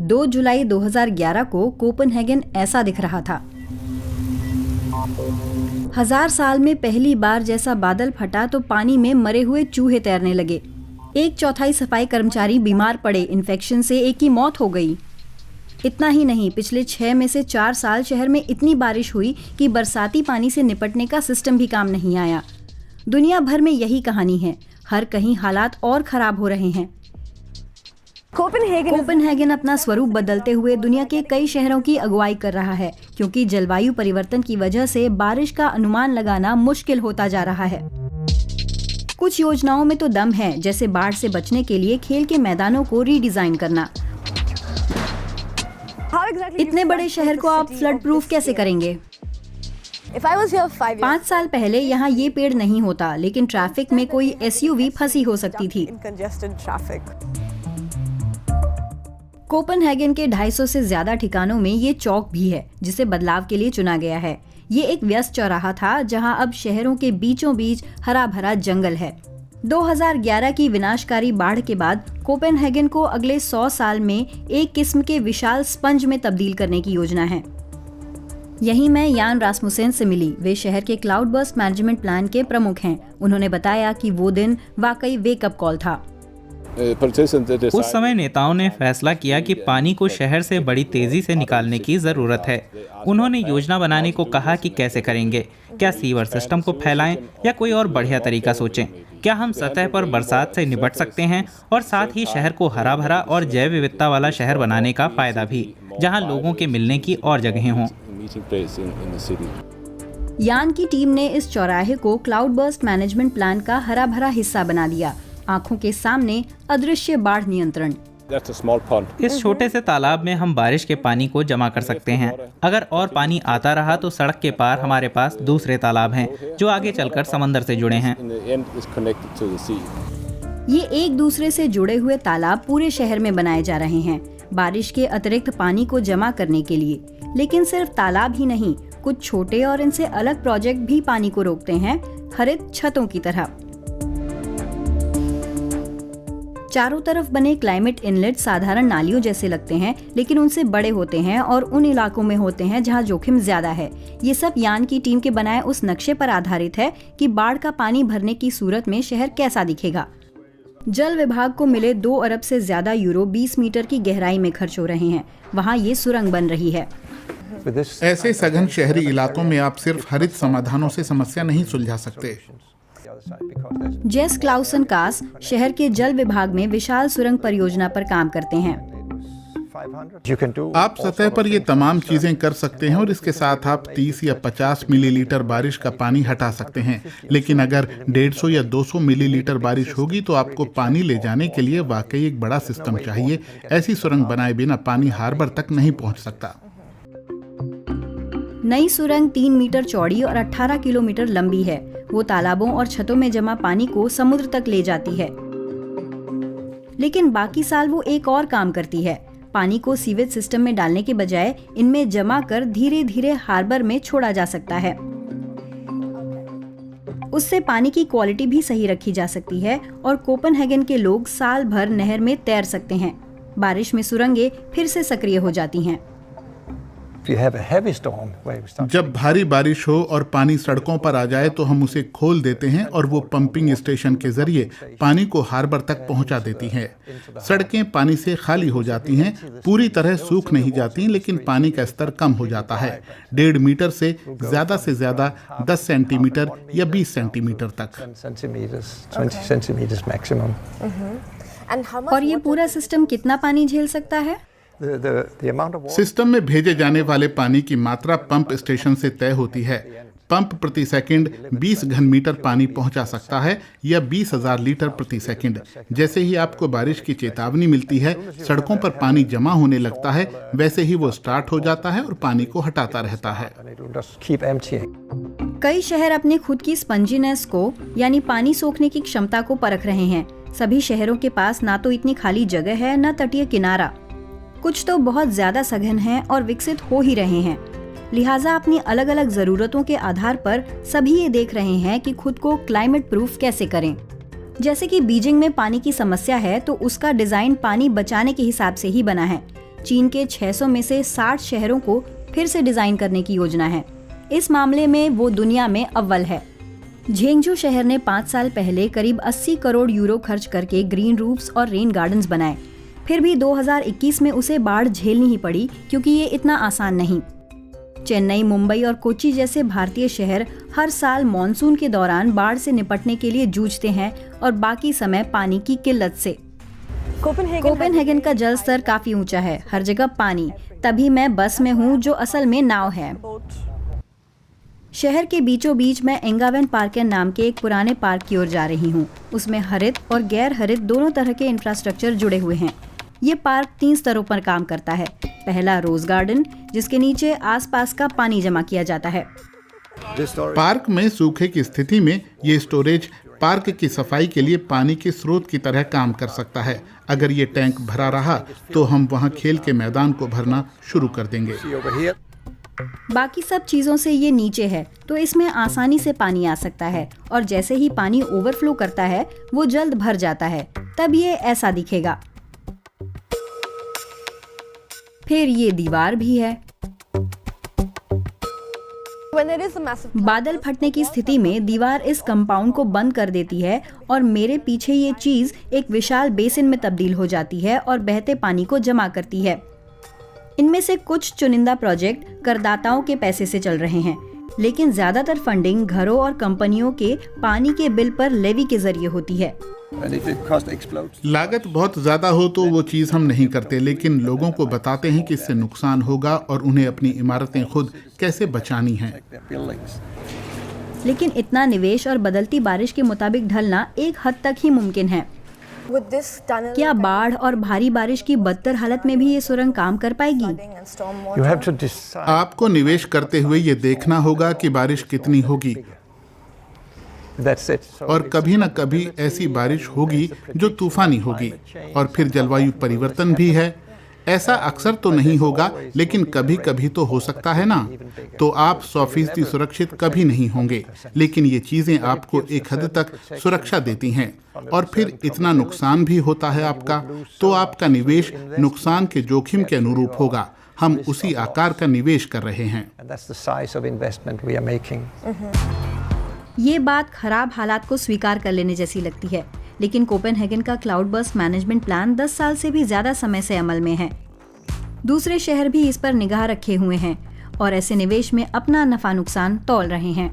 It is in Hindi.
2 जुलाई 2011 को कोपेनहेगन ऐसा दिख रहा था। 1000 साल में पहली बार जैसा बादल फटा तो पानी में मरे हुए चूहे तैरने लगे। 1/4 सफाई कर्मचारी बीमार पड़े, इन्फेक्शन से एक की मौत हो गई। इतना ही नहीं, पिछले 6 में से 4 साल शहर में इतनी बारिश हुई कि बरसाती पानी से निपटने का सिस्टम भी काम नहीं आया। दुनिया भर में यही कहानी है, हर कहीं हालात और खराब हो रहे हैं। कोपेनहेगन अपना स्वरूप बदलते हुए दुनिया के कई शहरों की अगुवाई कर रहा है, क्योंकि जलवायु परिवर्तन की वजह से बारिश का अनुमान लगाना मुश्किल होता जा रहा है। कुछ योजनाओं में तो दम है, जैसे बाढ़ से बचने के लिए खेल के मैदानों को रीडिजाइन करना। इतने बड़े शहर को आप फ्लड प्रूफ कैसे करेंगे? 5 साल पहले यहाँ ये पेड़ नहीं होता, लेकिन ट्रैफिक में कोई SUV फंसी हो सकती थी। कोपेनहेगन के 250 से ज्यादा ठिकानों में ये चौक भी है, जिसे बदलाव के लिए चुना गया है। ये एक व्यस्त चौराहा था, जहाँ अब शहरों के बीचों बीच हरा भरा जंगल है। 2011 की विनाशकारी बाढ़ के बाद कोपेनहेगन को अगले 100 साल में एक किस्म के विशाल स्पंज में तब्दील करने की योजना है। यहीं मैं यान रासमुसेन से मिली। वे शहर के क्लाउड बर्स्ट मैनेजमेंट प्लान के प्रमुख हैं। उन्होंने बताया कि वो दिन वाकई वेकअप कॉल था। उस समय नेताओं ने फैसला किया कि पानी को शहर से बड़ी तेजी से निकालने की जरूरत है। उन्होंने योजना बनाने को कहा कि कैसे करेंगे, क्या सीवर सिस्टम को फैलाएं या कोई और बढ़िया तरीका सोचें। क्या हम सतह पर बरसात से निपट सकते हैं और साथ ही शहर को हरा भरा और जैव विविधता वाला शहर बनाने का फायदा भी, जहां लोगों के मिलने की और जगहें हों। यान की टीम ने इस चौराहे को क्लाउड बर्स्ट मैनेजमेंट प्लान का हरा भरा हिस्सा बना दिया। आंखों के सामने अदृश्य बाढ़ नियंत्रण। इस छोटे से तालाब में हम बारिश के पानी को जमा कर सकते हैं। अगर और पानी आता रहा तो सड़क के पार हमारे पास दूसरे तालाब हैं, जो आगे चलकर समंदर से जुड़े हैं। ये एक दूसरे से जुड़े हुए तालाब पूरे शहर में बनाए जा रहे हैं, बारिश के अतिरिक्त पानी को जमा करने के लिए। लेकिन सिर्फ तालाब ही नहीं, कुछ छोटे और इनसे अलग प्रोजेक्ट भी पानी को रोकते हैं, हरित छतों की तरह। चारों तरफ बने क्लाइमेट इनलेट साधारण नालियों जैसे लगते हैं, लेकिन उनसे बड़े होते हैं और उन इलाकों में होते हैं जहां जोखिम ज्यादा है। ये सब यान की टीम के बनाए उस नक्शे पर आधारित है कि बाढ़ का पानी भरने की सूरत में शहर कैसा दिखेगा। जल विभाग को मिले 2 अरब से ज्यादा यूरो 20 मीटर की गहराई में खर्च हो रहे हैं। वहाँ ये सुरंग बन रही है। ऐसे सघन शहरी इलाकों में आप सिर्फ हरित समाधानों से समस्या नहीं सुलझा सकते। जेस क्लाउसन कास शहर के जल विभाग में विशाल सुरंग परियोजना पर काम करते हैं। आप सतह पर ये तमाम चीजें कर सकते हैं और इसके साथ आप 30 या 50 मिलीलीटर बारिश का पानी हटा सकते हैं। लेकिन अगर 150 या 200 मिलीलीटर बारिश होगी तो आपको पानी ले जाने के लिए वाकई एक बड़ा सिस्टम चाहिए। ऐसी सुरंग बनाए बिना पानी हार्बर तक नहीं पहुंच सकता। नई सुरंग 3 मीटर चौड़ी और 18 किलोमीटर लंबी है। वो तालाबों और छतों में जमा पानी को समुद्र तक ले जाती है। लेकिन बाकी साल वो एक और काम करती है। पानी को सीवेज सिस्टम में डालने के बजाय इनमें जमा कर धीरे धीरे हार्बर में छोड़ा जा सकता है। उससे पानी की क्वालिटी भी सही रखी जा सकती है और कोपेनहेगन के लोग साल भर नहर में तैर सकते हैं। बारिश में सुरंगें फिर से सक्रिय हो जाती हैं। जब भारी बारिश हो और पानी सड़कों पर आ जाए तो हम उसे खोल देते हैं और वो पंपिंग स्टेशन के जरिए पानी को हार्बर तक पहुंचा देती हैं। सड़कें पानी से खाली हो जाती हैं, पूरी तरह सूख नहीं जाती, लेकिन पानी का स्तर कम हो जाता है, 1.5 मीटर से ज्यादा 10 सेंटीमीटर या 20 सेंटीमीटर तक। और ये पूरा सिस्टम कितना पानी झेल सकता है? सिस्टम में भेजे जाने वाले पानी की मात्रा पंप स्टेशन से तय होती है। पंप प्रति सेकंड 20 घन मीटर पानी पहुंचा सकता है या 20,000 लीटर प्रति सेकंड। जैसे ही आपको बारिश की चेतावनी मिलती है, सड़कों पर पानी जमा होने लगता है, वैसे ही वो स्टार्ट हो जाता है और पानी को हटाता रहता है। कई शहर अपने खुद की स्पंजीनेस को यानी पानी सोखने की क्षमता को परख रहे हैं। सभी शहरों के पास ना तो इतनी खाली जगह है, न तटीय किनारा। कुछ तो बहुत ज्यादा सघन हैं और विकसित हो ही रहे हैं। लिहाजा अपनी अलग अलग जरूरतों के आधार पर सभी ये देख रहे हैं कि खुद को क्लाइमेट प्रूफ कैसे करें। जैसे कि बीजिंग में पानी की समस्या है तो उसका डिजाइन पानी बचाने के हिसाब से ही बना है। चीन के 600 में से 60 शहरों को फिर से डिजाइन करने की योजना है। इस मामले में वो दुनिया में अव्वल है। झेंगजू शहर ने 5 साल पहले करीब 80 करोड़ यूरो खर्च करके ग्रीन रूफ्स और रेन गार्डन्स बनाए। फिर भी 2021 में उसे बाढ़ झेलनी ही पड़ी क्योंकि ये इतना आसान नहीं। चेन्नई, मुंबई और कोच्चि जैसे भारतीय शहर हर साल मॉनसून के दौरान बाढ़ से निपटने के लिए जूझते हैं और बाकी समय पानी की किल्लत से। कोपेनहेगन का जल स्तर काफी ऊंचा है, हर जगह पानी। तभी मैं बस में हूँ जो असल में नाव है। शहर के बीचों बीच मैं एंगावेन पार्कन नाम के एक पुराने पार्क की ओर जा रही हूँ। उसमें हरित और गैर हरित दोनों तरह के इंफ्रास्ट्रक्चर जुड़े हुए हैं। ये पार्क 3 स्तरों पर काम करता है। पहला रोज गार्डन, जिसके नीचे आसपास का पानी जमा किया जाता है। पार्क में सूखे की स्थिति में ये स्टोरेज पार्क की सफाई के लिए पानी के स्रोत की तरह काम कर सकता है। अगर ये टैंक भरा रहा तो हम वहाँ खेल के मैदान को भरना शुरू कर देंगे। बाकी सब चीजों से ये नीचे है तो इसमें आसानी से पानी आ सकता है और जैसे ही पानी ओवरफ्लो करता है वो जल्द भर जाता है। तब ये ऐसा दिखेगा। फिर ये दीवार भी है। बादल फटने की स्थिति में दीवार इस कंपाउंड को बंद कर देती है और मेरे पीछे ये चीज एक विशाल बेसिन में तब्दील हो जाती है और बहते पानी को जमा करती है। इनमें से कुछ चुनिंदा प्रोजेक्ट करदाताओं के पैसे से चल रहे हैं, लेकिन ज्यादातर फंडिंग घरों और कंपनियों के पानी के बिल पर लेवी के जरिए होती है। लागत बहुत ज्यादा हो तो वो चीज हम नहीं करते, लेकिन लोगों को बताते हैं कि इससे नुकसान होगा और उन्हें अपनी इमारतें खुद कैसे बचानी हैं। लेकिन इतना निवेश और बदलती बारिश के मुताबिक ढलना एक हद तक ही मुमकिन है। क्या बाढ़ और भारी बारिश की बदतर हालत में भी ये सुरंग काम कर पाएगी? आपको निवेश करते हुए ये देखना होगा कि बारिश कितनी होगी और कभी न कभी ऐसी बारिश होगी जो तूफानी होगी। और फिर जलवायु परिवर्तन भी है। ऐसा अक्सर तो नहीं होगा, लेकिन कभी कभी तो हो सकता है ना। तो आप 100% सुरक्षित कभी नहीं होंगे, लेकिन ये चीजें आपको एक हद तक सुरक्षा देती हैं। और फिर इतना नुकसान भी होता है आपका, तो आपका निवेश नुकसान के जोखिम के अनुरूप होगा। हम उसी आकार का निवेश कर रहे हैं। ये बात खराब हालात को स्वीकार कर लेने जैसी लगती है, लेकिन कोपेनहेगन का क्लाउड बर्स्ट मैनेजमेंट प्लान 10 साल से भी ज्यादा समय से अमल में है। दूसरे शहर भी इस पर निगाह रखे हुए हैं और ऐसे निवेश में अपना नफा नुकसान तौल रहे हैं।